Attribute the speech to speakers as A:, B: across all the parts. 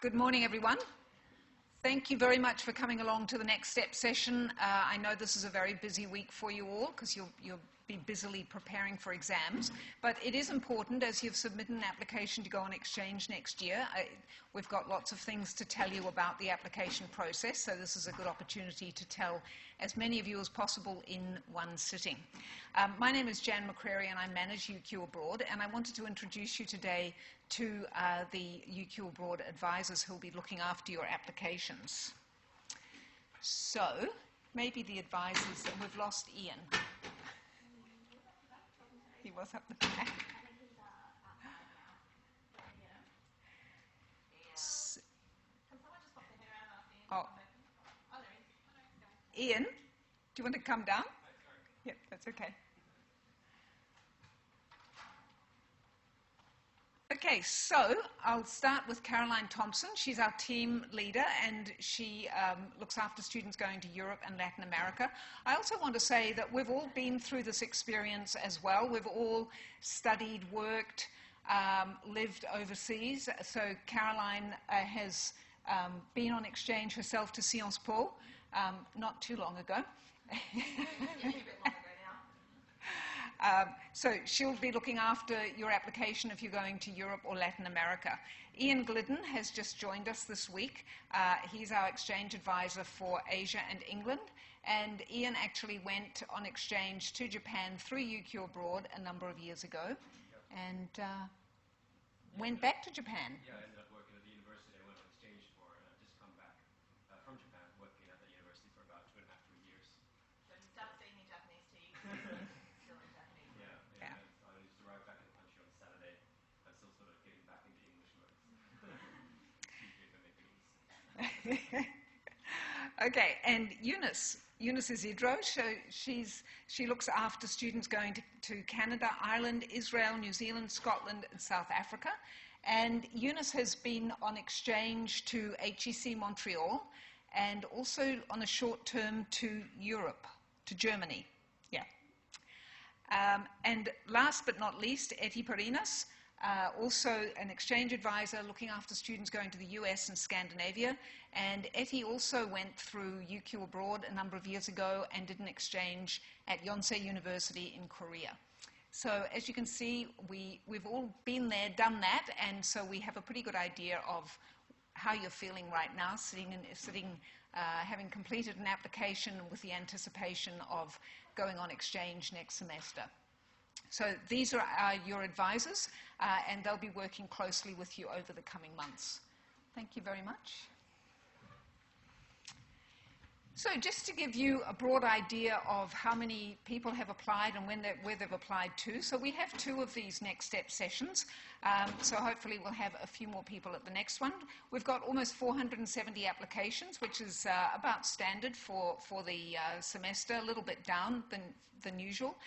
A: Good morning, everyone. Thank you very much for coming along to the Next Step session. I know this is a very busy week for you all because you'll be busily preparing for exams, but it is important as you've submitted an application to go on exchange next year. We've got lots of things to tell you about the application process, so this is a good opportunity to tell as many of you as possible in one sitting. My name is Jan McCrary and I manage UQ Abroad, and I wanted to introduce you today to the UQ Abroad advisors who will be looking after your applications. So, maybe the advisors, and we've lost Ian. He was up the back. Oh. Ian, do you want to come down? Yeah, that's okay. Okay, so I'll start with Caroline Thompson. She's our team leader, and she looks after students going to Europe and Latin America. I also want to say that we've all been through this experience as well. We've all studied, worked, lived overseas. So Caroline has been on exchange herself to Sciences Po not too long ago. So she'll be looking after your application if you're going to Europe or Latin America. Ian Glidden has just joined us this week. He's our exchange advisor for Asia and England. And Ian actually went on exchange to Japan through UQ Abroad a number of years ago and went back to Japan.
B: Yeah, I ended up working at the university I went on exchange for, and I've just come back from Japan, working at the university for about 2.5 to 3 years.
C: So you start speaking in Japanese to you. Still in Japanese.
B: Yeah. I used to arrive back in the country on Saturday. I'm still sort of getting back into English mode. Excuse me if I make any mistakes.
A: Okay, and Eunice Isidro, she looks after students going to Canada, Ireland, Israel, New Zealand, Scotland, and South Africa. And Eunice has been on exchange to HEC Montreal and also on a short term to Europe, to Germany. Yeah. And last but not least, Etty Perinas, also an exchange advisor looking after students going to the US and Scandinavia. And Etty also went through UQ Abroad a number of years ago and did an exchange at Yonsei University in Korea. So as you can see, we've all been there, done that, and so we have a pretty good idea of how you're feeling right now, having completed an application with the anticipation of going on exchange next semester. So these are your advisors, and they'll be working closely with you over the coming months. Thank you very much. So just to give you a broad idea of how many people have applied and where they've applied to. So we have 2 of these Next Step sessions. So hopefully we'll have a few more people at the next one. We've got almost 470 applications, which is about standard for the semester, a little bit down than usual.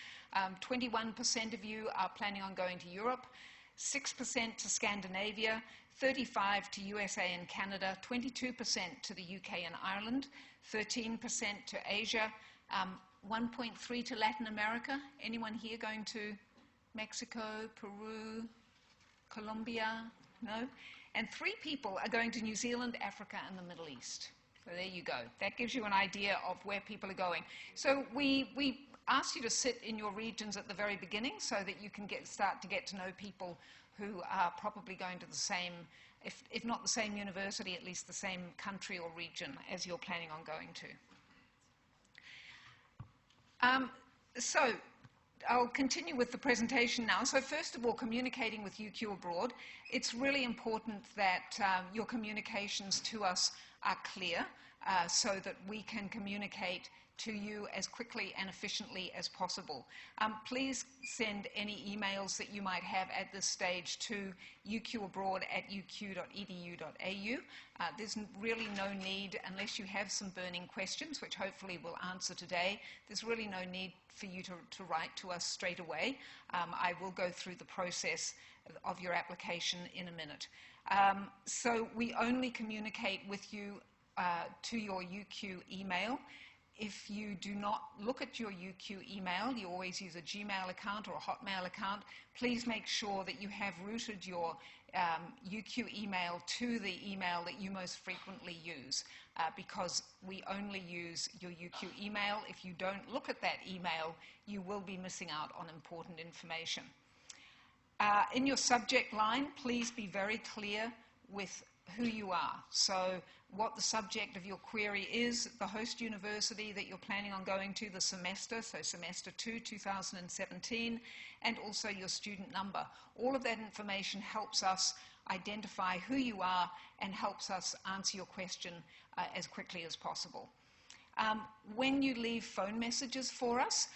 A: 21% of you are planning on going to Europe, 6% to Scandinavia, 35% to USA and Canada, 22% to the UK and Ireland, 13% to Asia, 1.3% to Latin America. Anyone here going to Mexico, Peru, Colombia? No? And 3 people are going to New Zealand, Africa, and the Middle East. So there you go. That gives you an idea of where people are going. So we ask you to sit in your regions at the very beginning so that you can start to get to know people who are probably going to the same, if not the same university, at least the same country or region as you're planning on going to. So I'll continue with the presentation now. So first of all, communicating with UQ Abroad. It's really important that your communications to us are clear so that we can communicate to you as quickly and efficiently as possible. Please send any emails that you might have at this stage to uqabroad@uq.edu.au. There's really no need, unless you have some burning questions, which hopefully we'll answer today, there's really no need for you to write to us straight away. I will go through the process of your application in a minute. So we only communicate with you to your UQ email. If you do not look at your UQ email, you always use a Gmail account or a Hotmail account, please make sure that you have routed your UQ email to the email that you most frequently use, because we only use your UQ email. If you don't look at that email, you will be missing out on important information. In your subject line, please be very clear with who you are. So what the subject of your query is, the host university that you're planning on going to, the semester, so semester 2, 2017, and also your student number. All of that information helps us identify who you are and helps us answer your question as quickly as possible. When you leave phone messages for us,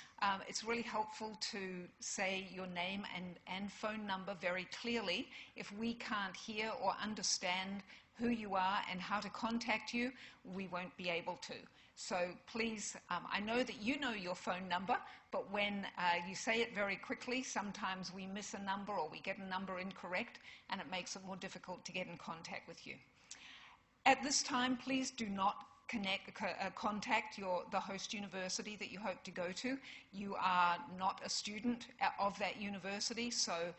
A: it's really helpful to say your name and phone number very clearly. If we can't hear or understand who you are and how to contact you, we won't be able to. So please, I know that you know your phone number, but when you say it very quickly, sometimes we miss a number or we get a number incorrect, and it makes it more difficult to get in contact with you. At this time, please do not contact the host university that you hope to go to. You are not a student of that university, so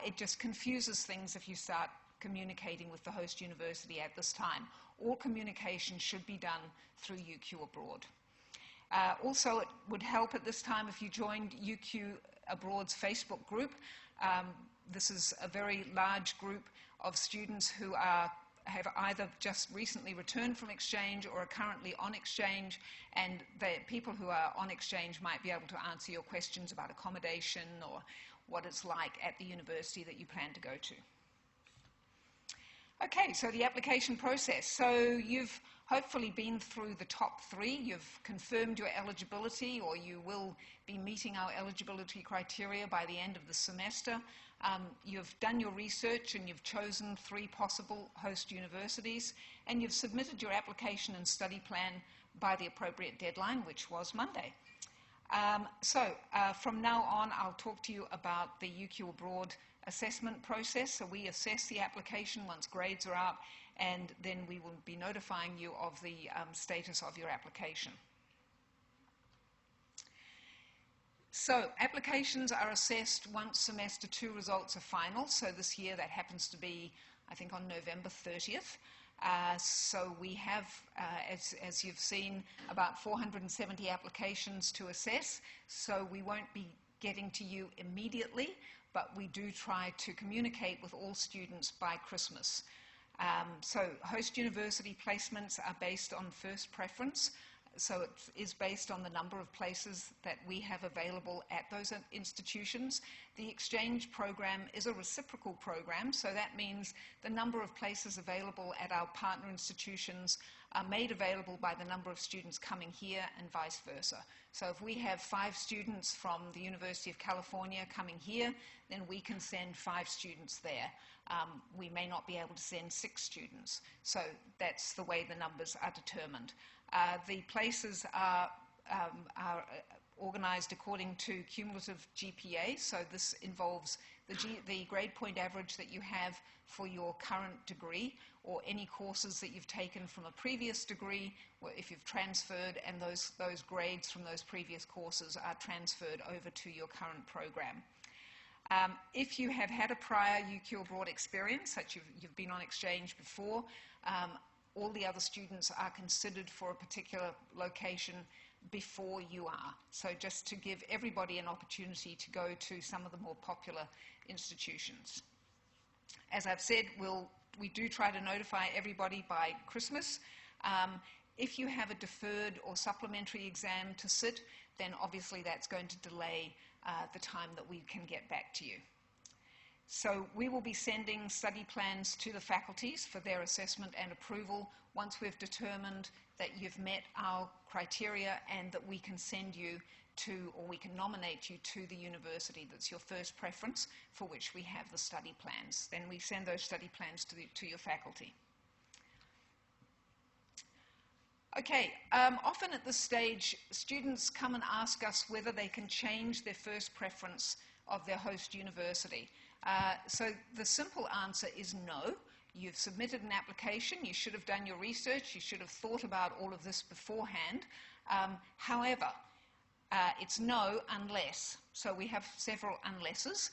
A: it just confuses things if you start communicating with the host university at this time. All communication should be done through UQ Abroad. Also, it would help at this time if you joined UQ Abroad's Facebook group. This is a very large group of students who have either just recently returned from exchange or are currently on exchange, and the people who are on exchange might be able to answer your questions about accommodation or what it's like at the university that you plan to go to. Okay, so the application process. So you've hopefully been through the top 3. You've confirmed your eligibility, or you will be meeting our eligibility criteria by the end of the semester. You've done your research and you've chosen 3 possible host universities, and you've submitted your application and study plan by the appropriate deadline, which was Monday. From now on, I'll talk to you about the UQ Abroad assessment process. So we assess the application once grades are out, and then we will be notifying you of the status of your application. So applications are assessed once semester 2 results are final. So this year that happens to be, I think, on November 30th. So we have, as you've seen, about 470 applications to assess. So we won't be getting to you immediately, but we do try to communicate with all students by Christmas. So host university placements are based on first preference. So it is based on the number of places that we have available at those institutions. The exchange program is a reciprocal program, so that means the number of places available at our partner institutions are made available by the number of students coming here and vice versa. So if we have 5 students from the University of California coming here, then we can send 5 students there. We may not be able to send 6 students. So that's the way the numbers are determined. The places are organized according to cumulative GPA, so this involves the grade point average that you have for your current degree, or any courses that you've taken from a previous degree, or if you've transferred, and those grades from those previous courses are transferred over to your current program. If you have had a prior UQ Abroad experience, such you've been on exchange before, all the other students are considered for a particular location before you are. So just to give everybody an opportunity to go to some of the more popular institutions. As I've said, we do try to notify everybody by Christmas. If you have a deferred or supplementary exam to sit, then obviously that's going to delay the time that we can get back to you. So we will be sending study plans to the faculties for their assessment and approval once we've determined that you've met our criteria and that we can send you to, or we can nominate you to, the university that's your first preference, for which we have the study plans. Then we send those study plans to your faculty. Okay, often at this stage, students come and ask us whether they can change their first preference of their host university. So the simple answer is no. You've submitted an application, you should have done your research, you should have thought about all of this beforehand. However, it's no unless. So we have several unlesses.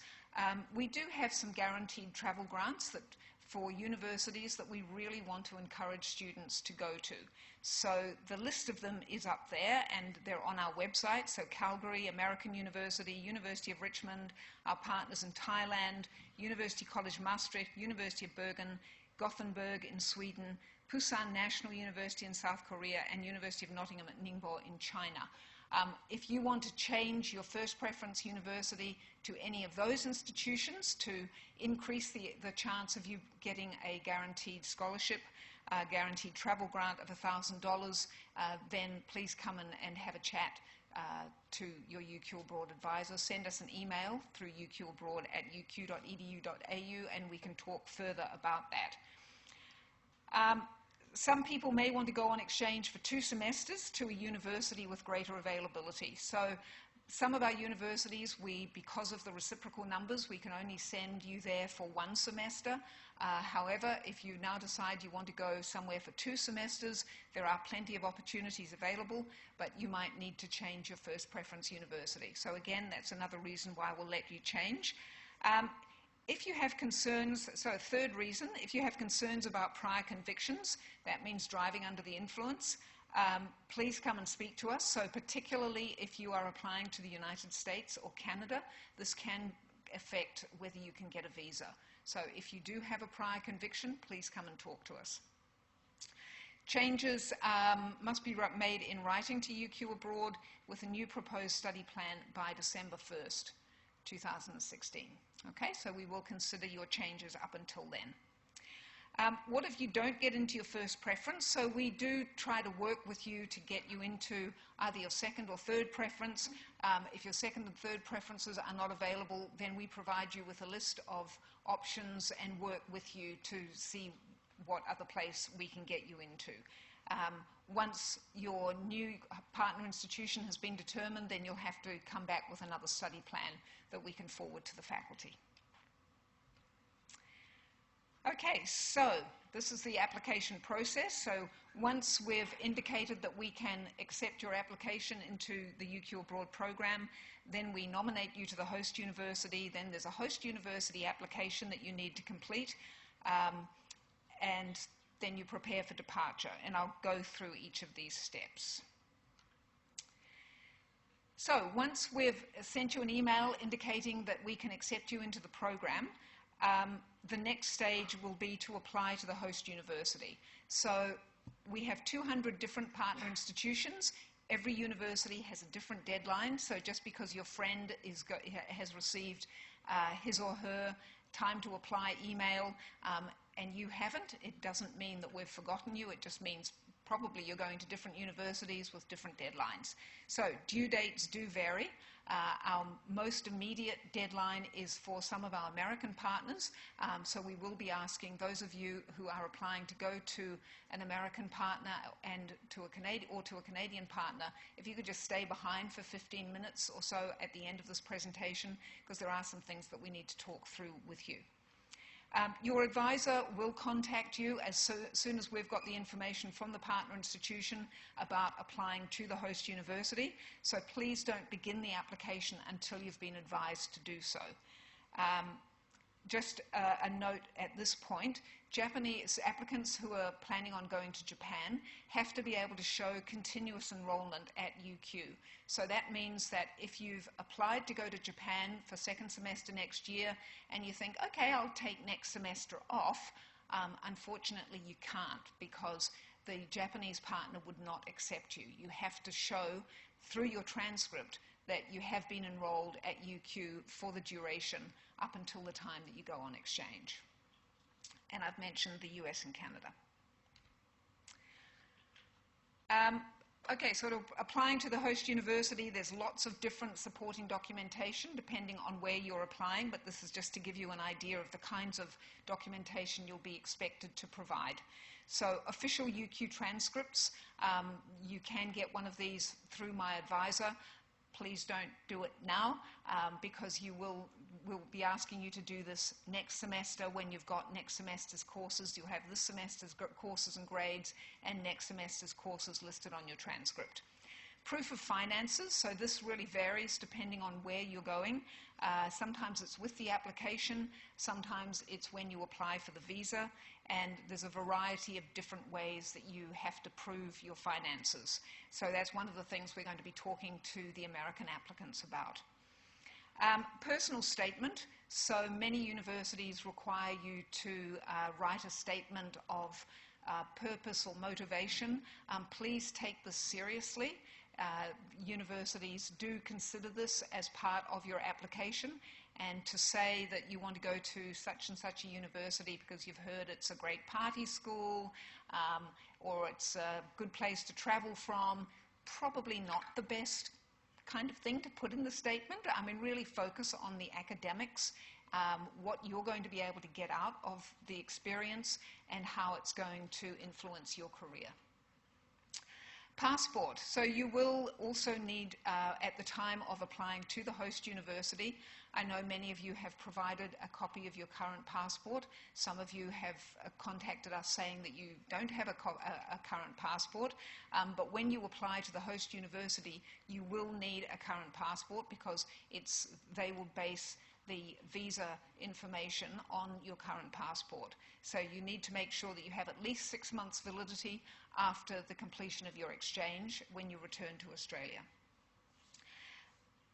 A: We do have some guaranteed travel grants that for universities that we really want to encourage students to go to. So the list of them is up there, and they're on our website. So Calgary, American University, University of Richmond, our partners in Thailand, University College Maastricht, University of Bergen, Gothenburg in Sweden, Pusan National University in South Korea, and University of Nottingham at Ningbo in China. If you want to change your first preference university to any of those institutions to increase the chance of you getting a guaranteed scholarship, guaranteed travel grant of $1,000, then please come and have a chat to your UQ Abroad advisor. Send us an email through uqabroad@uq.edu.au and we can talk further about that. Some people may want to go on exchange for 2 semesters to a university with greater availability. So some of our universities, because of the reciprocal numbers, we can only send you there for 1 semester. However, if you now decide you want to go somewhere for 2 semesters, there are plenty of opportunities available, but you might need to change your first preference university. So again, that's another reason why we'll let you change. If you have concerns, so a third reason, if you have concerns about prior convictions, that means driving under the influence, please come and speak to us. So particularly if you are applying to the United States or Canada, this can affect whether you can get a visa. So if you do have a prior conviction, please come and talk to us. Changes must be made in writing to UQ Abroad with a new proposed study plan by December 1st, 2016. Okay, so we will consider your changes up until then. What if you don't get into your first preference? So we do try to work with you to get you into either your second or third preference. If your second and third preferences are not available, then we provide you with a list of options and work with you to see what other place we can get you into. Once your new partner institution has been determined, then you'll have to come back with another study plan that we can forward to the faculty. Okay, so this is the application process. So once we've indicated that we can accept your application into the UQ Abroad program, then we nominate you to the host university. Then there's a host university application that you need to complete, and then you prepare for departure. And I'll go through each of these steps. So once we've sent you an email indicating that we can accept you into the program, the next stage will be to apply to the host university. So we have 200 different partner institutions. Every university has a different deadline, so just because your friend has received his or her time to apply email and you haven't, it doesn't mean that we've forgotten you. It just means probably you're going to different universities with different deadlines. So due dates do vary. Our most immediate deadline is for some of our American partners, so we will be asking those of you who are applying to go to an American partner and to a Canadian partner, if you could just stay behind for 15 minutes or so at the end of this presentation, because there are some things that we need to talk through with you. Your advisor will contact you as soon as we've got the information from the partner institution about applying to the host university. So please don't begin the application until you've been advised to do so. Just a note at this point, Japanese applicants who are planning on going to Japan have to be able to show continuous enrollment at UQ. So that means that if you've applied to go to Japan for second semester next year and you think, okay, I'll take next semester off, unfortunately you can't, because the Japanese partner would not accept you. You have to show through your transcript that you have been enrolled at UQ for the duration up until the time that you go on exchange. And I've mentioned the US and Canada. Okay, sort of applying to the host university, there's lots of different supporting documentation depending on where you're applying, but this is just to give you an idea of the kinds of documentation you'll be expected to provide. So official UQ transcripts, you can get one of these through my advisor. Please don't do it now because we'll be asking you to do this next semester when you've got next semester's courses. You'll have this semester's courses and grades and next semester's courses listed on your transcript. Proof of finances, so this really varies depending on where you're going. Sometimes it's with the application, sometimes it's when you apply for the visa, and there's a variety of different ways that you have to prove your finances. So that's one of the things we're going to be talking to the American applicants about. Personal statement, so many universities require you to write a statement of purpose or motivation. Please take this seriously. Universities do consider this as part of your application, and to say that you want to go to such and such a university because you've heard it's a great party school or it's a good place to travel from, probably not the best kind of thing to put in the statement. I mean, really focus on the academics, what you're going to be able to get out of the experience and how it's going to influence your career. Passport. So you will also need, at the time of applying to the host university, I know many of you have provided a copy of your current passport. Some of you have contacted us saying that you don't have a current passport, but when you apply to the host university, you will need a current passport because they will base the visa information on your current passport. So you need to make sure that you have at least 6 months validity after the completion of your exchange when you return to Australia.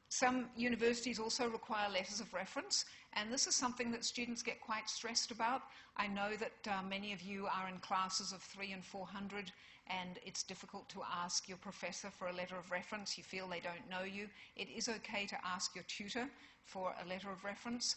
A: Some universities also require letters of reference, and this is something that students get quite stressed about. I know that many of you are in classes of 300 and 400, and it's difficult to ask your professor for a letter of reference. You feel they don't know you. It is okay to ask your tutor for a letter of reference,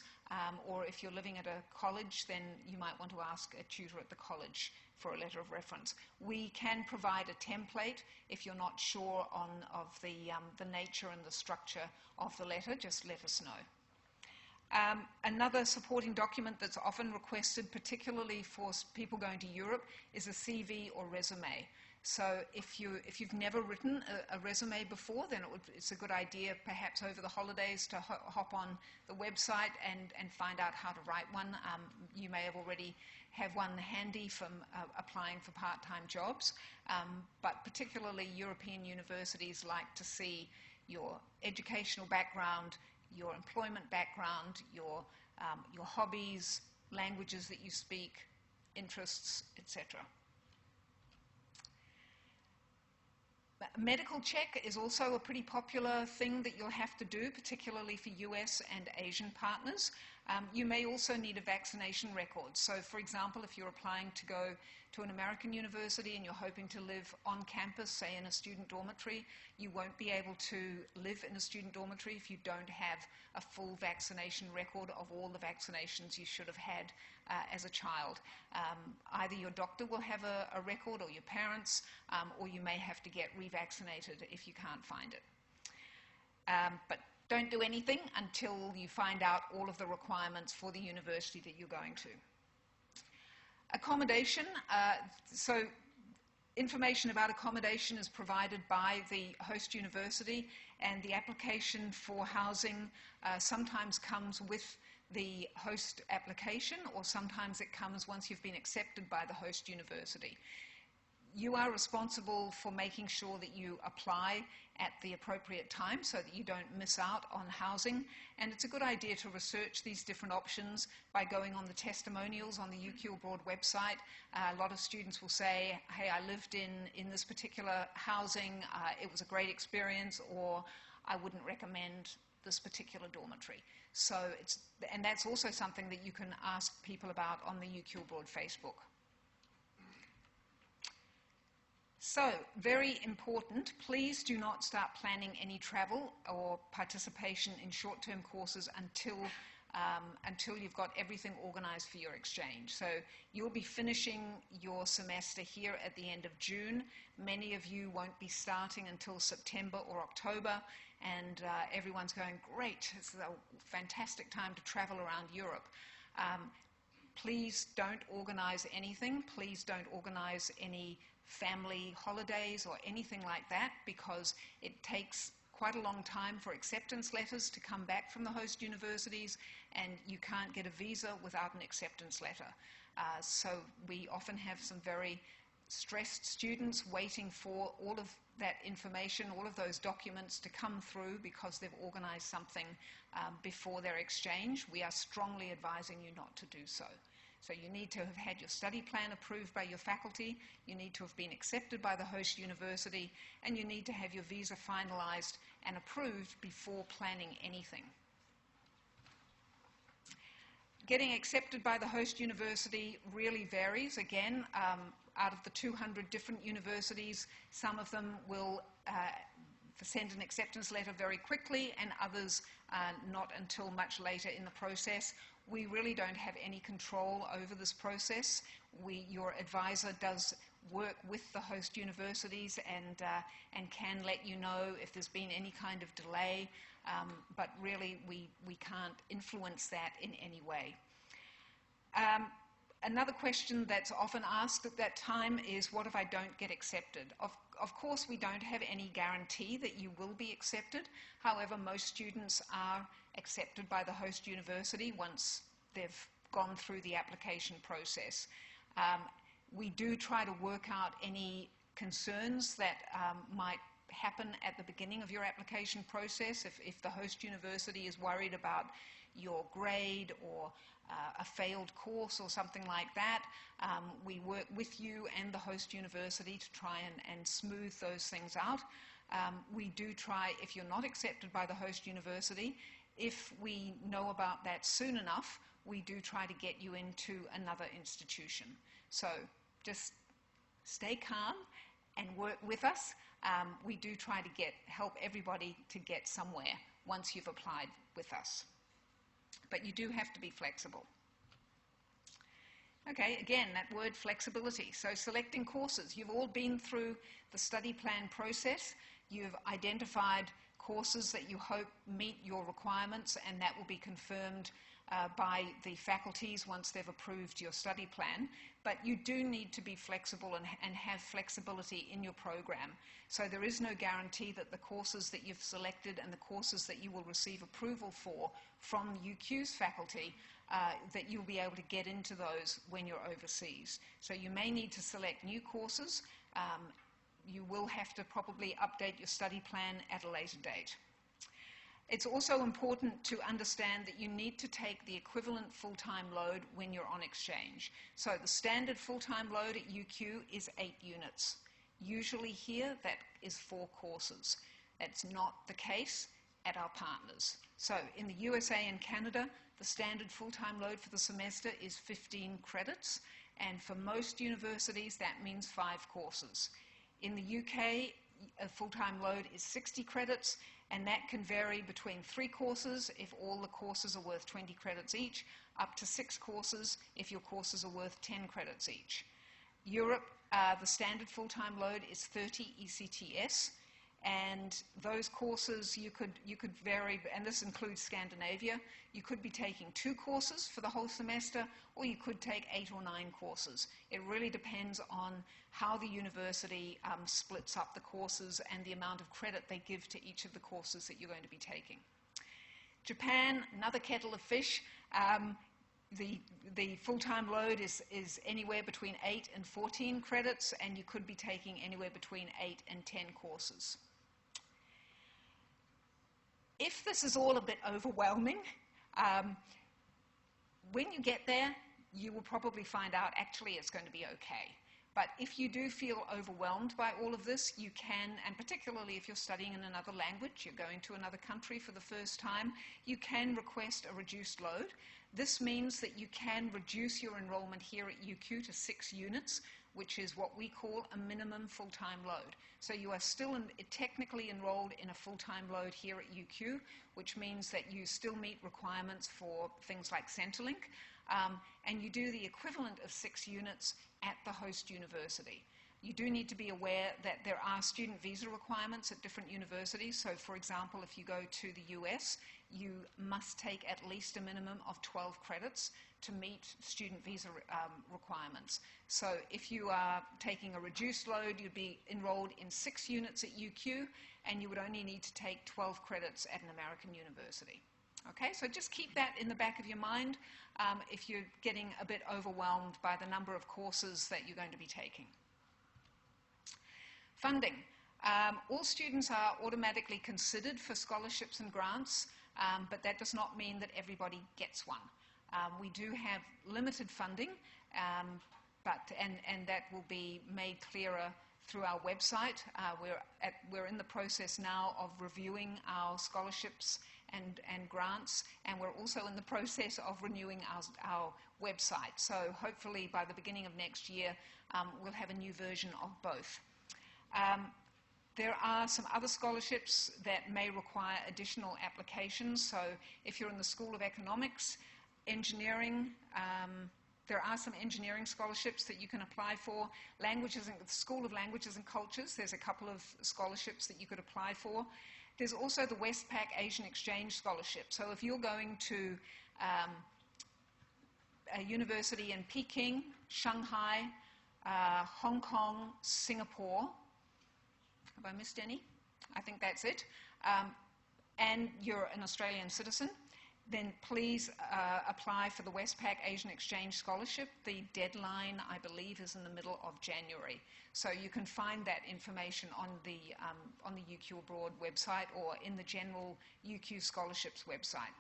A: or if you're living at a college, then you might want to ask a tutor at the college for a letter of reference. We can provide a template if you're not sure of the nature and the structure of the letter. Just let us know. Another supporting document that's often requested, particularly for people going to Europe, is a CV or resume. So if you've never written a resume before, then it's a good idea perhaps over the holidays to hop on the website and find out how to write one. You may have already have one handy from applying for part-time jobs, but particularly European universities like to see your educational background, your employment background, your hobbies, languages that you speak, interests, etc. A medical check is also a pretty popular thing that you'll have to do, particularly for US and Asian partners. You may also need a vaccination record. So, for example, if you're applying to go to an American university and you're hoping to live on campus, say in a student dormitory, you won't be able to live in a student dormitory if you don't have a full vaccination record of all the vaccinations you should have had as a child. Either your doctor will have a record, or your parents, or you may have to get revaccinated if you can't find it. But don't do anything until you find out all of the requirements for the university that you're going to. Accommodation. So information about accommodation is provided by the host university, and the application for housing sometimes comes with the host application, or sometimes it comes once you've been accepted by the host university. You are responsible for making sure that you apply at the appropriate time so that you don't miss out on housing. And it's a good idea to research these different options by going on the testimonials on the UQ Abroad website. A lot of students will say, hey, I lived in this particular housing, it was a great experience, or I wouldn't recommend this particular dormitory. So and that's also something that you can ask people about on the UQ Abroad Facebook. So, very important, please do not start planning any travel or participation in short-term courses until you've got everything organized for your exchange. So you'll be finishing your semester here at the end of June. Many of you won't be starting until September or October, and everyone's going, great, it's a fantastic time to travel around Europe. Please don't organize anything. Please don't organize any family holidays or anything like that, because it takes quite a long time for acceptance letters to come back from the host universities, and you can't get a visa without an acceptance letter. So we often have some very stressed students waiting for all of that information, all of those documents to come through because they've organized something before their exchange, we are strongly advising you not to do so. So you need to have had your study plan approved by your faculty, you need to have been accepted by the host university, and you need to have your visa finalized and approved before planning anything. Getting accepted by the host university really varies. Again, out of the 200 different universities, some of them will send an acceptance letter very quickly, and others not until much later in the process. We really don't have any control over this process. Your advisor does work with the host universities and can let you know if there's been any kind of delay, but really we can't influence that in any way. Another question that's often asked at that time is, what if I don't get accepted? Of course, we don't have any guarantee that you will be accepted. However, most students are accepted by the host university once they've gone through the application process. We do try to work out any concerns that might happen at the beginning of your application process. If the host university is worried about your grade or a failed course or something like that, we work with you and the host university to try and smooth those things out. We do try, if you're not accepted by the host university, if we know about that soon enough, we do try to get you into another institution. So just stay calm and work with us. We do try to help everybody to get somewhere once you've applied with us. But you do have to be flexible. Okay, again, that word flexibility. So selecting courses. You've all been through the study plan process. You've identified courses that you hope meet your requirements, and that will be confirmed by the faculties once they've approved your study plan. But you do need to be flexible and have flexibility in your program. So there is no guarantee that the courses that you've selected and the courses that you will receive approval for from UQ's faculty, that you'll be able to get into those when you're overseas. So you may need to select new courses. You will have to probably update your study plan at a later date. It's also important to understand that you need to take the equivalent full-time load when you're on exchange. So the standard full-time load at UQ is 8 units. Usually here, that is 4 courses. That's not the case at our partners. So in the USA and Canada, the standard full-time load for the semester is 15 credits, and for most universities, that means 5 courses. In the UK, a full-time load is 60 credits, and that can vary between 3 courses if all the courses are worth 20 credits each, up to 6 courses if your courses are worth 10 credits each. Europe, the standard full-time load is 30 ECTS, and those courses you could vary, and this includes Scandinavia. You could be taking 2 courses for the whole semester, or you could take 8 or 9 courses. It really depends on how the university splits up the courses and the amount of credit they give to each of the courses that you're going to be taking. Japan, another kettle of fish. The full-time load is anywhere between 8 and 14 credits, and you could be taking anywhere between 8 and 10 courses. If this is all a bit overwhelming, when you get there, you will probably find out actually it's going to be okay. But if you do feel overwhelmed by all of this, you can, and particularly if you're studying in another language, you're going to another country for the first time, you can request a reduced load. This means that you can reduce your enrollment here at UQ to 6 units, which is what we call a minimum full-time load. So you are still technically enrolled in a full-time load here at UQ, which means that you still meet requirements for things like Centrelink, and you do the equivalent of 6 units at the host university. You do need to be aware that there are student visa requirements at different universities. So, for example, if you go to the US, you must take at least a minimum of 12 credits to meet student visa requirements. So if you are taking a reduced load, you'd be enrolled in 6 units at UQ, and you would only need to take 12 credits at an American university. Okay, so just keep that in the back of your mind if you're getting a bit overwhelmed by the number of courses that you're going to be taking. Funding. All students are automatically considered for scholarships and grants, but that does not mean that everybody gets one. We do have limited funding, and that will be made clearer through our website. We're in the process now of reviewing our scholarships and grants, and we're also in the process of renewing our website. So hopefully by the beginning of next year, we'll have a new version of both. There are some other scholarships that may require additional applications. So if you're in the School of Economics, engineering, there are some engineering scholarships that you can apply for. Languages, the School of Languages and Cultures, there's a couple of scholarships that you could apply for. There's also the Westpac Asian Exchange Scholarship. So if you're going to a university in Peking, Shanghai, Hong Kong, Singapore, have I missed any? I think that's it. And you're an Australian citizen, then please apply for the Westpac Asian Exchange Scholarship. The deadline, I believe, is in the middle of January. So you can find that information on the UQ Abroad website or in the general UQ Scholarships website.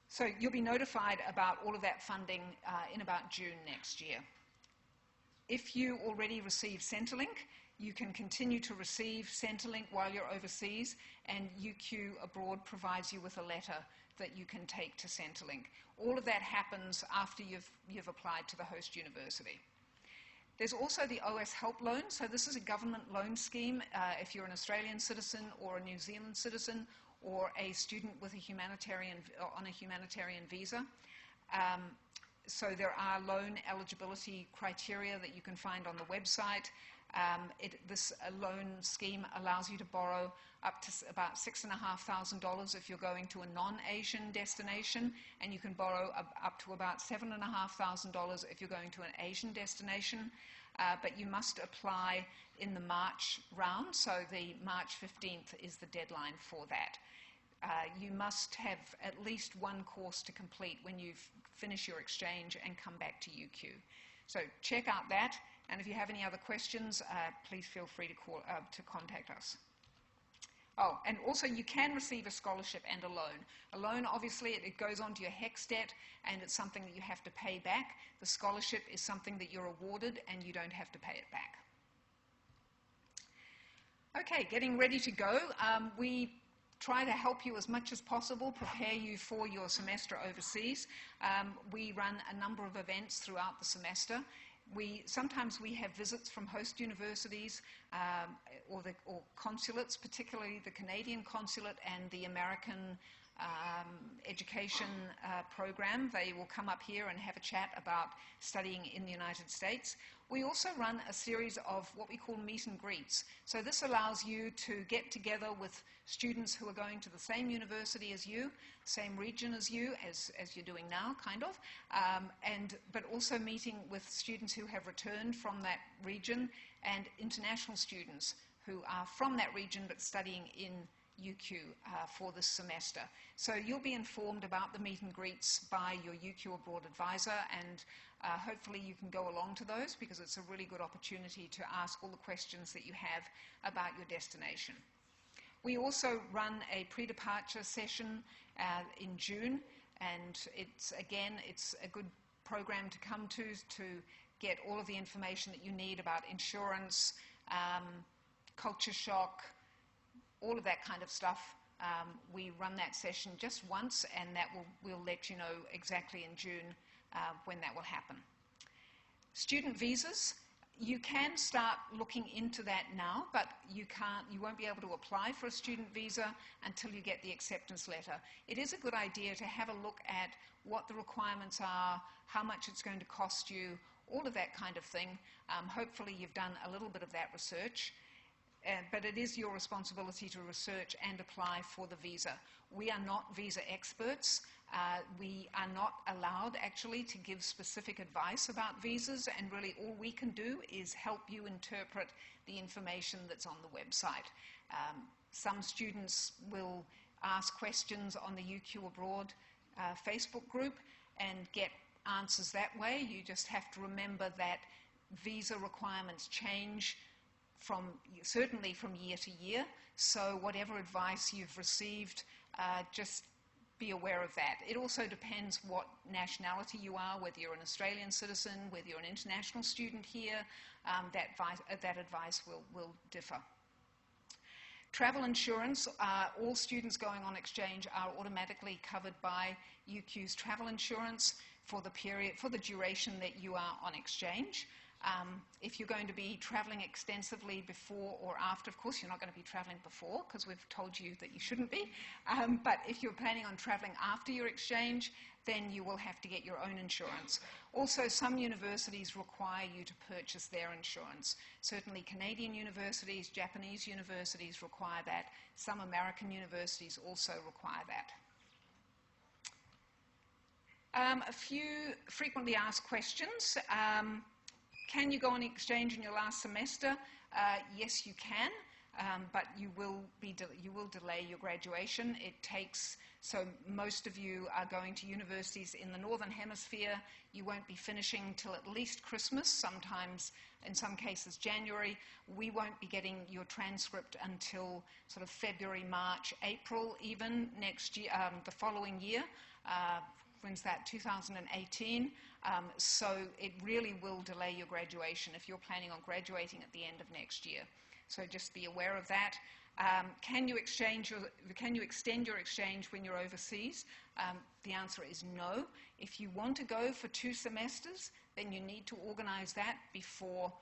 A: So you'll be notified about all of that funding in about June next year. If you already receive Centrelink, you can continue to receive Centrelink while you're overseas, and UQ Abroad provides you with a letter that you can take to Centrelink. All of that happens after you've applied to the host university. There's also the OS Help Loan. So this is a government loan scheme if you're an Australian citizen or a New Zealand citizen or a student with on a humanitarian visa. So there are loan eligibility criteria that you can find on the website. This loan scheme allows you to borrow up to about $6,500 if you're going to a non-Asian destination, and you can borrow up to about $7,500 if you're going to an Asian destination. But you must apply in the March round, so the March 15th is the deadline for that. You must have at least one course to complete when you finish your exchange and come back to UQ. So check out that, and if you have any other questions, please feel free to contact us. Oh, and also you can receive a scholarship and a loan. A loan, obviously, it goes onto your HECS debt, and it's something that you have to pay back. The scholarship is something that you're awarded, and you don't have to pay it back. Okay, getting ready to go. We try to help you as much as possible, prepare you for your semester overseas. We run a number of events throughout the semester. Sometimes we have visits from host universities or consulates, particularly the Canadian consulate and the American education program. They will come up here and have a chat about studying in the United States. We also run a series of what we call meet and greets. So this allows you to get together with students who are going to the same university as you, same region as you, as you're doing now, kind of, but also meeting with students who have returned from that region and international students who are from that region but studying in UQ for this semester. So you'll be informed about the meet and greets by your UQ Abroad advisor, and hopefully you can go along to those because it's a really good opportunity to ask all the questions that you have about your destination. We also run a pre-departure session in June, and it's a good program to come to get all of the information that you need about insurance, culture shock, all of that kind of stuff. We run that session just once, and we'll let you know exactly in June when that will happen. Student visas, you can start looking into that now, but you won't be able to apply for a student visa until you get the acceptance letter. It is a good idea to have a look at what the requirements are, how much it's going to cost you, all of that kind of thing. Hopefully you've done a little bit of that research. But it is your responsibility to research and apply for the visa. We are not visa experts. We are not allowed actually to give specific advice about visas, and really all we can do is help you interpret the information that's on the website. Some students will ask questions on the UQ Abroad Facebook group and get answers that way. You just have to remember that visa requirements change certainly from year to year. So whatever advice you've received, just be aware of that. It also depends what nationality you are, whether you're an Australian citizen, whether you're an international student here. That advice will differ. Travel insurance, all students going on exchange are automatically covered by UQ's travel insurance for the duration that you are on exchange. If you're going to be traveling extensively before or after, of course you're not going to be traveling before because we've told you that you shouldn't be, but if you're planning on traveling after your exchange, then you will have to get your own insurance. Also, some universities require you to purchase their insurance. Certainly Canadian universities, Japanese universities require that. Some American universities also require that. A few frequently asked questions. Can you go on exchange in your last semester? Yes, you can, but you will delay your graduation. So most of you are going to universities in the Northern Hemisphere. You won't be finishing till at least Christmas, sometimes, in some cases, January. We won't be getting your transcript until sort of February, March, April even next year, the following year. When's that? 2018. So it really will delay your graduation if you're planning on graduating at the end of next year. So just be aware of that. Can you extend your exchange when you're overseas? The answer is no. If you want to go for 2 semesters, then you need to organize that before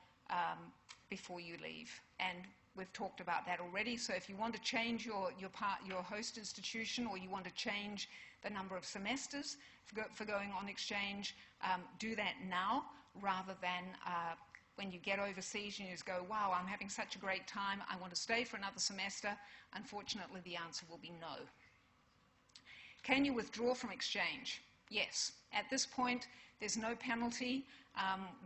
A: you leave. And we've talked about that already. So if you want to change your host institution, or you want to change the number of semesters for going on exchange, do that now rather than when you get overseas and you just go, wow, I'm having such a great time, I want to stay for another semester. Unfortunately, the answer will be no. Can you withdraw from exchange? Yes. At this point, there's no penalty.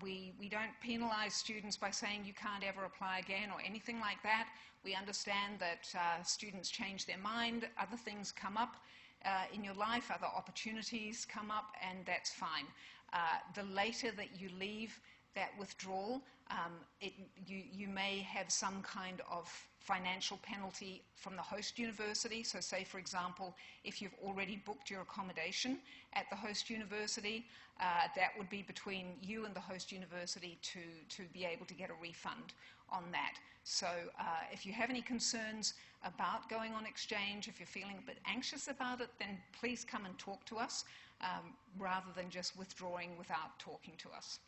A: We don't penalize students by saying you can't ever apply again or anything like that. We understand that students change their mind, other things come up in your life, other opportunities come up, and that's fine. The later that you leave that withdrawal, you may have some kind of financial penalty from the host university. So say, for example, if you've already booked your accommodation at the host university, that would be between you and the host university to be able to get a refund on that. So if you have any concerns about going on exchange, if you're feeling a bit anxious about it, then please come and talk to us rather than just withdrawing without talking to us.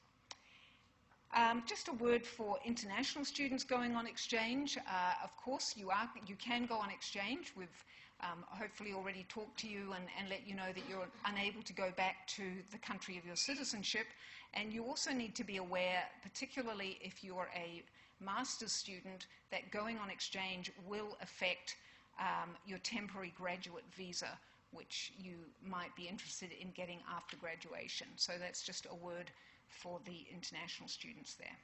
A: Just a word for international students going on exchange. Of course, you can go on exchange. We've hopefully already talked to you and let you know that you're unable to go back to the country of your citizenship. And you also need to be aware, particularly if you're a master's student, that going on exchange will affect your temporary graduate visa, which you might be interested in getting after graduation. So that's just a word for the international students there.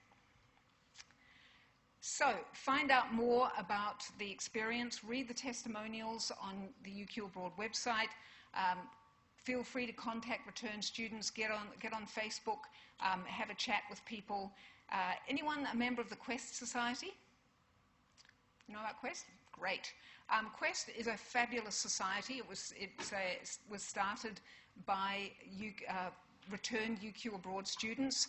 A: So find out more about the experience, read the testimonials on the UQ Abroad website. Feel free to contact return students, get on Facebook, have a chat with people. Anyone a member of the Quest Society? You know about Quest? Great. Quest is a fabulous society. It was started by returned UQ Abroad students,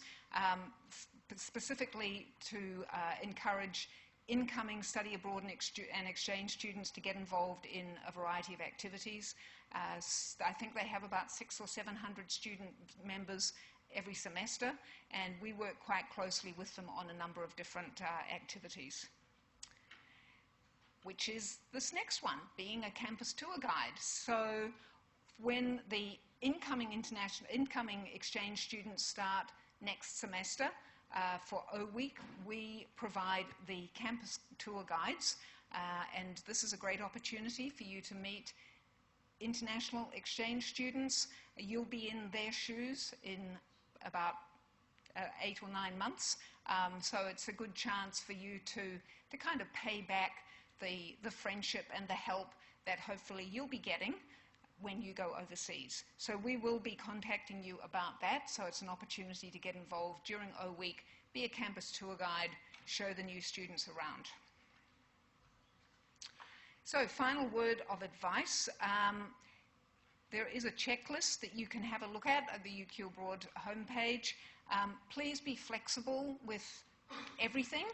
A: specifically to encourage incoming study abroad and exchange students to get involved in a variety of activities. I think they have about 600 or 700 student members every semester, and we work quite closely with them on a number of different activities. Which is this next one, being a campus tour guide. So when the incoming exchange students start next semester for O Week, we provide the campus tour guides, and this is a great opportunity for you to meet international exchange students. You'll be in their shoes in about 8 or 9 months, so it's a good chance for you to kind of pay back the friendship and the help that hopefully you'll be getting when you go overseas. So we will be contacting you about that, so it's an opportunity to get involved during O Week be a campus tour guide, show the new students around. So, final word of advice. There is a checklist that you can have a look at the UQ Abroad homepage. Please be flexible with everything.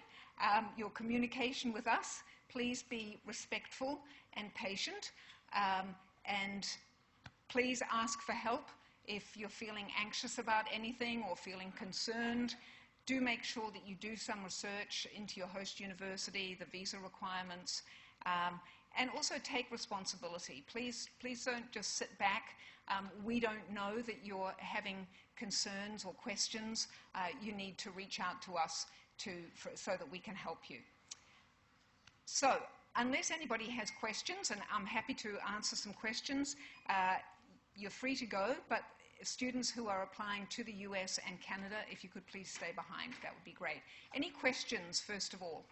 A: Your communication with us, please be respectful and patient. And please ask for help if you're feeling anxious about anything or feeling concerned. Do make sure that you do some research into your host university, the visa requirements, and also take responsibility. Please don't just sit back. We don't know that you're having concerns or questions. You need to reach out to us so that we can help you. So, unless anybody has questions, and I'm happy to answer some questions, you're free to go, but students who are applying to the US and Canada, if you could please stay behind, that would be great. Any questions, first of all?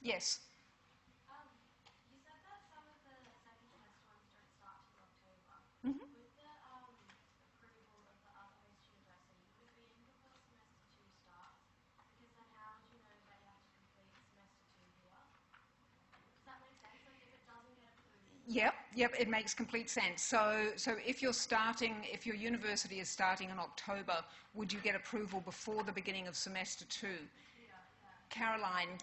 A: Yes?
D: You said that some of the second semester ones don't start till October.
A: Mm-hmm.
D: With the approval of the other host university, would it be in before semester 2 starts? Because then how would you know that you have to complete semester 2 here? Does that make sense? Like if it doesn't get approved?
A: Yep, it makes complete sense. So if your university is starting in October, would you get approval before the beginning of semester 2?
D: Yeah.
A: Caroline,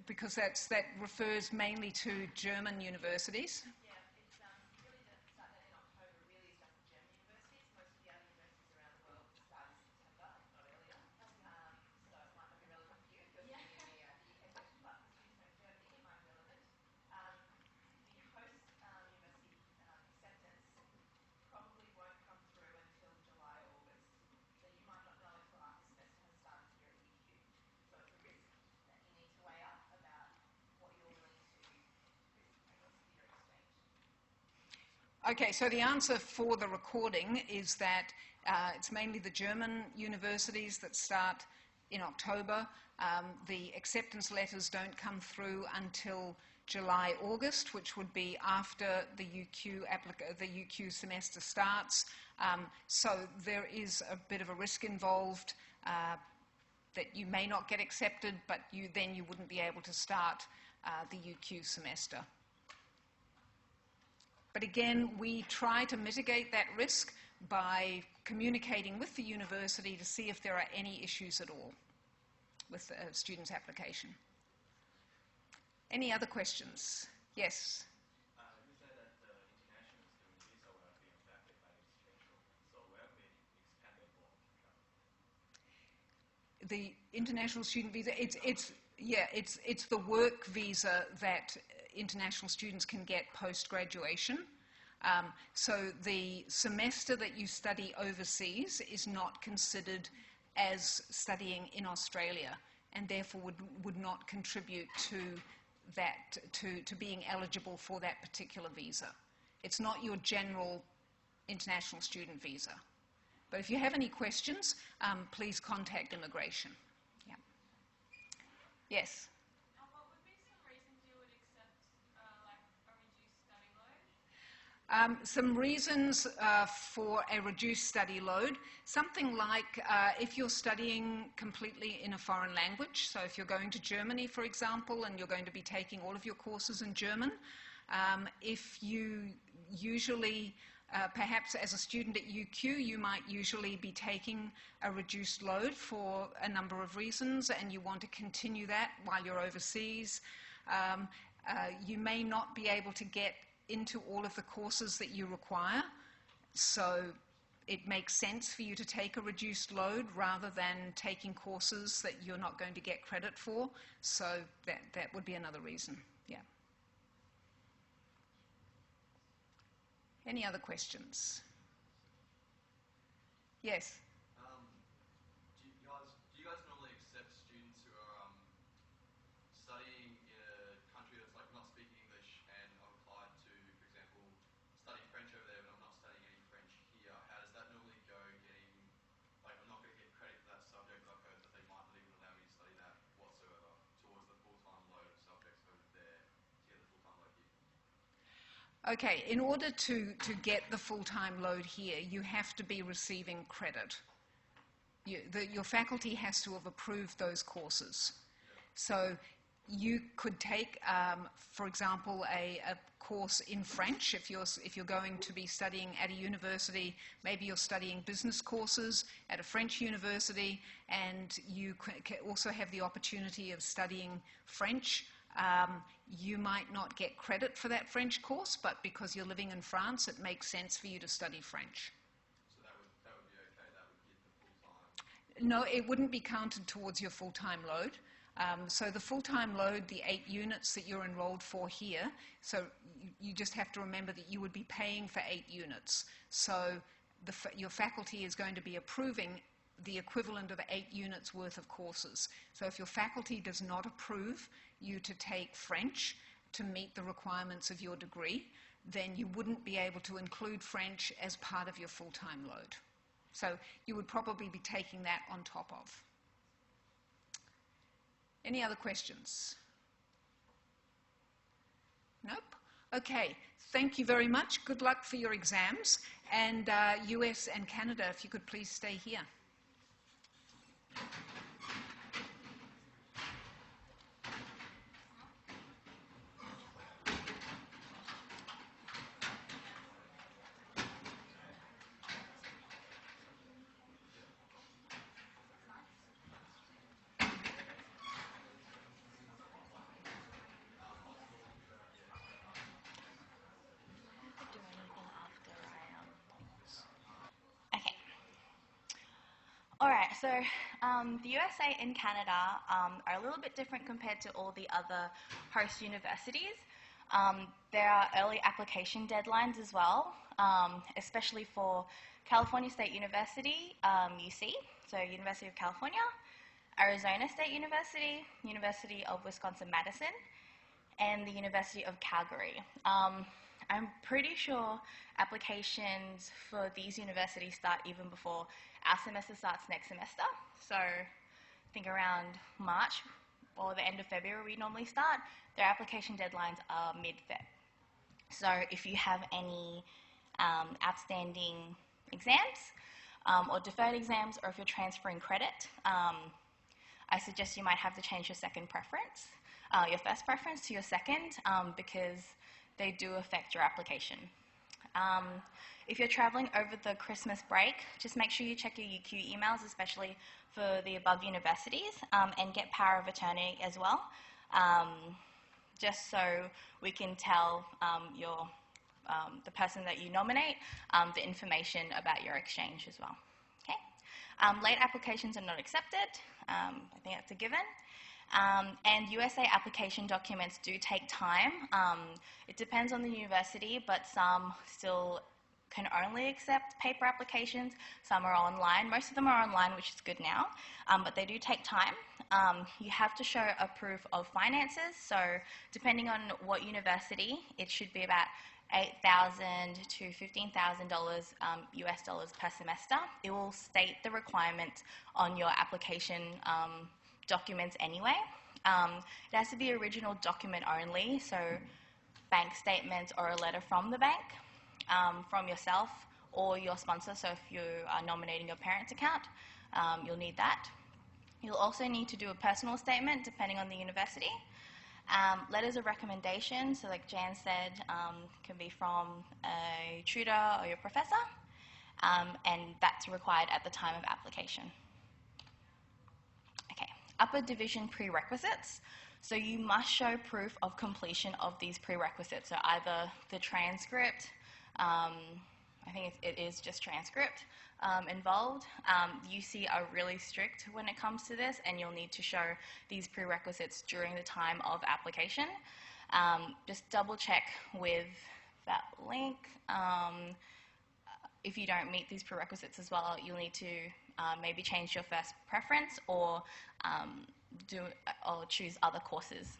A: because that refers mainly to German universities.
C: Yeah, it's really the start date in October really is just the German universities. Most of the other universities around the world start in September, if not earlier. So it might not be relevant for you if you're doing the UK section, but for students from Germany it might be relevant. The host university acceptance probably won't come through until July, August. So you might not know until after semester has started here at UQ. So it's a risk that you need to weigh up about what you're willing to risk and consider your exchange.
A: Okay, so the answer for the recording is that it's mainly the German universities that start in October. The acceptance letters don't come through until July, August, which would be after the UQ semester starts. So there is a bit of a risk involved that you may not get accepted, but you wouldn't be able to start the UQ semester. But again, we try to mitigate that risk by communicating with the university to see if there are any issues at all with the student's application. Any other questions? Yes?
B: You said that the international student visa will be affected by exchange program, so will be expandable travel?
A: The international student visa, it's the work visa that international students can get post-graduation. So the semester that you study overseas is not considered as studying in Australia, and therefore would not contribute to that, to being eligible for that particular visa. It's not your general international student visa. But if you have any questions, please contact immigration. Yeah. Yes?
D: What would be some reasons you would accept like a reduced study load?
A: Some reasons for a reduced study load, something like if you're studying completely in a foreign language, so if you're going to Germany, for example, and you're going to be taking all of your courses in German, if you usually, perhaps as a student at UQ, you might usually be taking a reduced load for a number of reasons, and you want to continue that while you're overseas. You may not be able to get into all of the courses that you require, so it makes sense for you to take a reduced load rather than taking courses that you're not going to get credit for. So that would be another reason. Yeah. Any other questions? Yes?
E: Do you guys normally accept students who are studying in a country that's like not speaking English, and I'm applied to, for example, study French over there, but I'm not studying any French here? How does that normally go? I'm not going to get credit for that subject. I've heard that they might not even allow me to study that whatsoever towards the full-time load of subjects over there to get the full-time load here.
A: Okay, in order to get the full-time load here, you have to be receiving credit. your faculty has to have approved those courses. So you could take, for example, a course in French if you're going to be studying at a university. Maybe you're studying business courses at a French university, and you also have the opportunity of studying French. You might not get credit for that French course, but because you're living in France, it makes sense for you to study French.
E: So that would be okay. That would give the full time.
A: No, it wouldn't be counted towards your full-time load. So the full-time load, the 8 units that you're enrolled for here, so you just have to remember that you would be paying for 8 units. So your faculty is going to be approving the equivalent of 8 units worth of courses. So if your faculty does not approve you to take French to meet the requirements of your degree, then you wouldn't be able to include French as part of your full-time load. So you would probably be taking that on top of. Any other questions? Nope? Okay. Thank you very much. Good luck for your exams. And US and Canada, if you could please stay here.
D: Okay. All right, so the USA and Canada are a little bit different compared to all the other host universities. There are early application deadlines as well, especially for California State University, UC, so University of California, Arizona State University, University of Wisconsin-Madison, and the University of Calgary. I'm pretty sure applications for these universities start even before our semester starts next semester. So I think around March or the end of February we normally start. Their application deadlines are mid-Feb. So if you have any outstanding exams or deferred exams, or if you're transferring credit, I suggest you might have to change your second preference, your first preference to your second, because they do affect your application. If you're traveling over the Christmas break, just make sure you check your UQ emails, especially for the above universities, and get power of attorney as well, just so we can tell the person that you nominate the information about your exchange as well. Okay? Late applications are not accepted. I think that's a given. And USA application documents do take time. It depends on the university, but some still can only accept paper applications. Some are online. Most of them are online, which is good now, but they do take time. You have to show a proof of finances. So depending on what university, it should be about $8,000 to $15,000 US dollars per semester. It will state the requirements on your application documents anyway. It has to be original document only, so bank statements or a letter from the bank, from yourself or your sponsor. So if you are nominating your parents' account, you'll need that. You'll also need to do a personal statement depending on the university. Letters of recommendation, so like Jan said, can be from a tutor or your professor, and that's required at the time of application. Upper division prerequisites. So you must show proof of completion of these prerequisites. So either the transcript, I think it is just transcript involved. UC are really strict when it comes to this, and you'll need to show these prerequisites during the time of application. Just double check with that link. If you don't meet these prerequisites as well, you'll need to maybe change your first preference or choose other courses.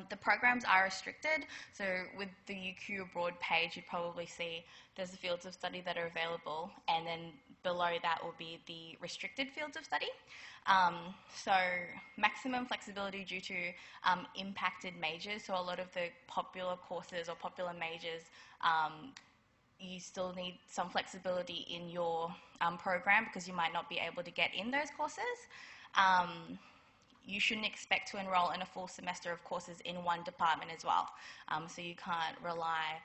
D: The programs are restricted, so with the UQ Abroad page you'd probably see there's the fields of study that are available, and then below that will be the restricted fields of study. So maximum flexibility due to impacted majors, so a lot of the popular courses or popular majors
F: you still need some flexibility in your program because you might not be able to get in those courses. You shouldn't expect to enroll in a full semester of courses in one department as well. So you can't rely,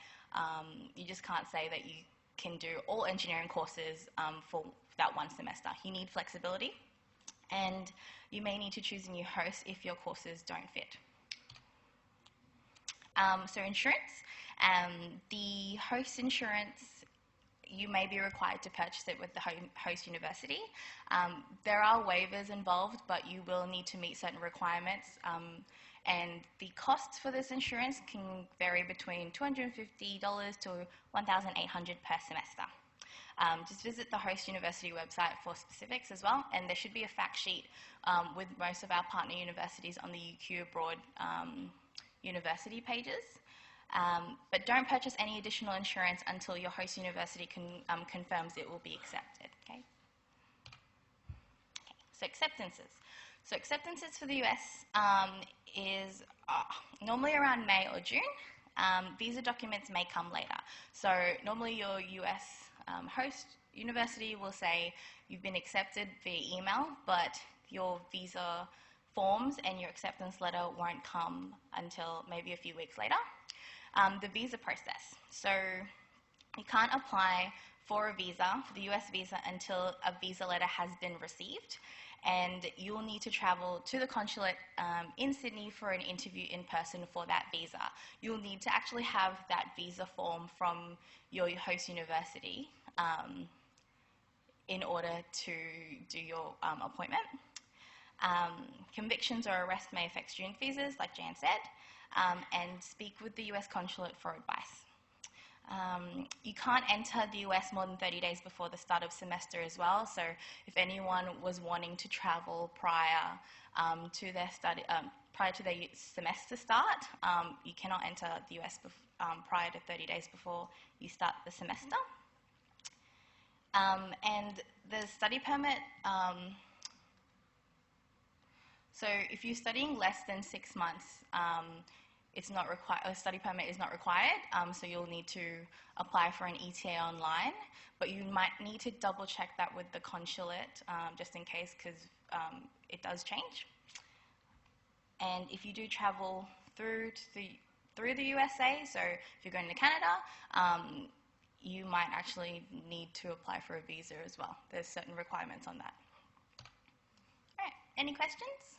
F: you just can't say that you can do all engineering courses for that one semester. You need flexibility, and you may need to choose a new host if your courses don't fit. So insurance, the host insurance, you may be required to purchase it with the host university. There are waivers involved, but you will need to meet certain requirements. And the costs for this insurance can vary between $250 to $1,800 per semester. Just visit the host university website for specifics as well, and there should be a fact sheet with most of our partner universities on the UQ Abroad university pages. But don't purchase any additional insurance until your host university confirms it will be accepted. Okay? So acceptances. So acceptances for the US is normally around May or June. Visa documents may come later. So normally your US host university will say you've been accepted via email, but your visa forms and your acceptance letter won't come until maybe a few weeks later. The visa process. So you can't apply for a visa, for the US visa, until a visa letter has been received, and you'll need to travel to the consulate in Sydney for an interview in person for that visa. You'll need to actually have that visa form from your host university in order to do your appointment. Convictions or arrests may affect student visas, like Jan said, and speak with the US consulate for advice. You can't enter the US more than 30 days before the start of semester as well, so if anyone was wanting to travel prior to their prior to their semester start, you cannot enter the US prior to 30 days before you start the semester. And the study permit, so if you're studying less than 6 months, it's not required. A study permit is not required, so you'll need to apply for an ETA online, but you might need to double check that with the consulate just in case, because it does change. And if you do travel through the USA, so if you're going to Canada, you might actually need to apply for a visa as well. There's certain requirements on that. All right, any questions?